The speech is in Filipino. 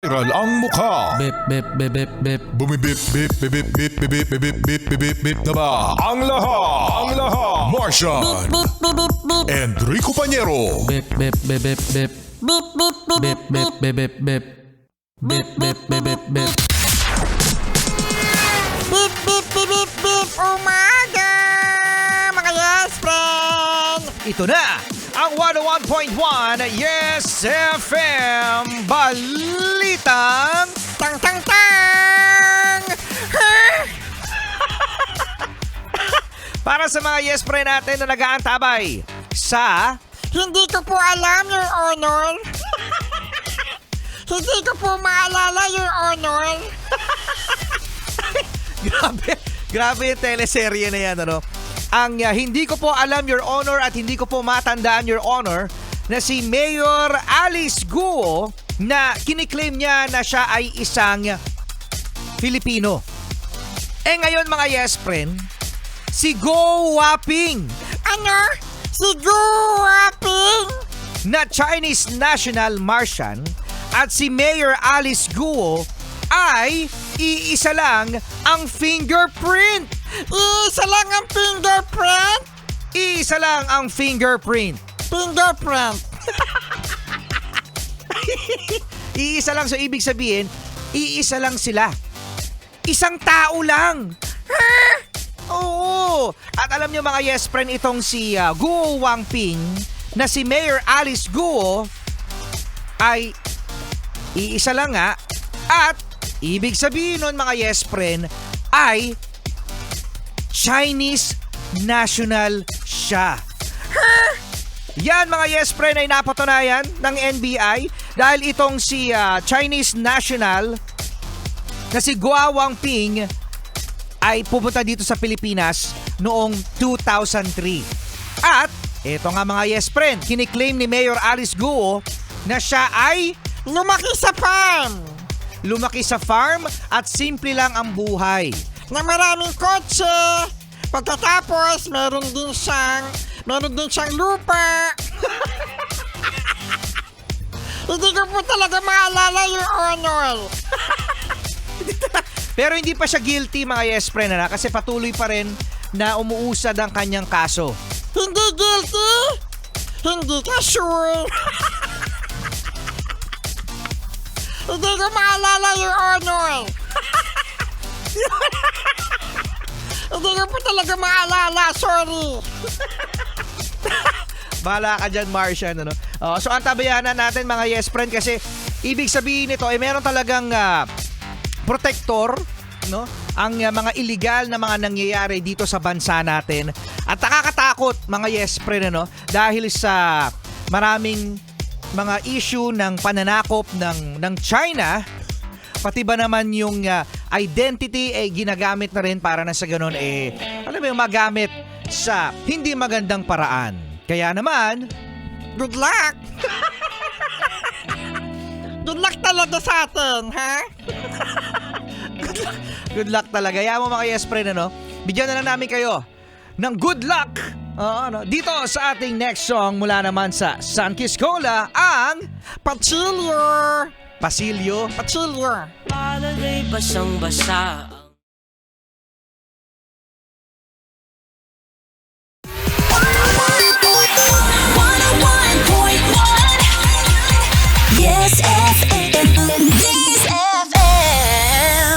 Viral ang mukha. Bip, bip, bip, bip, bip. Bumibip, bip, bip, bip, bip, bip, bip, bip, bip, bip, bip, bip na ba? Ang lahat. Martian. Enrico Pañero. Bip, bip, bip, bip, bip. Bip, bip, bip, bip, bip, bip, bip. Bip, bip, bip, bip, bip. Bip, bip, bip, bip, bip, umaga! Mga yes, friend! Ito na ang 101.1 Yes FM Balitang Tang, tang, tang! para sa mga yes friend natin na nag-aantabay sa Hindi ko po alam, Your Honor. Hindi ko po maalala, Your Honor. grabe yung teleserye na yan, ano? Ang hindi ko po alam, Your Honor, at hindi ko po matandaan, Your Honor, na si Mayor Alice Guo na kiniklaim niya na siya ay isang Filipino. Eh ngayon mga yes friend, si Go Waping Ano? Si Guwaping? na Chinese National Martian at si Mayor Alice Guo ay iisa lang ang fingerprint. Isa lang ang fingerprint? Iisa lang ang fingerprint. Fingerprint. Iisa lang, so ibig sabihin, iisa lang sila. Isang tao lang. Oo. At alam niyo mga yes friend, itong si Guo Wangping na si Mayor Alice Guo ay iisa lang nga. At ibig sabihin nun mga yes friend ay Chinese national siya. Yan mga yes friend ay napatunayan ng NBI dahil itong si Chinese national na si Guo Wangping ay pupunta dito sa Pilipinas noong 2003. At ito nga mga yes friend, kiniklaim ni Mayor Alice Guo na siya ay Lumaki sa farm. lumaki sa farm at simple lang ang buhay. Na maraming kotse. Pagkatapos, meron din siyang lupa. Hindi ko po talaga maalala, Your Honor. Pero hindi pa siya guilty mga yes friend na kasi patuloy pa rin na umuusad ang kanyang kaso. Hindi guilty? Hindi ka sure? Hindi ko maalala, Your Honor. Hindi ko po talaga maalala, sorry. Bahala ka dyan, Martian. Ano? So, ang tabayanan natin, mga yes friend, kasi ibig sabihin nito, ay meron talagang protector, no? Ang mga illegal na mga nangyayari dito sa bansa natin. At nakakatakot, mga yes friend, ano? Dahil sa maraming mga issue ng pananakop ng China, pati ba naman yung identity ginagamit na rin para na sa ganun alam mo yung magamit sa hindi magandang paraan. Kaya naman, Good luck. Good luck talaga sa atin, ha? good luck talaga. Kaya mo mga yes friend, ano? Bigyan na lang namin kayo ng good luck. Dito sa ating next song mula naman sa San Quiscola, ang Pachilyo. Pasilyo. Pachilyo. Palagay basang-basa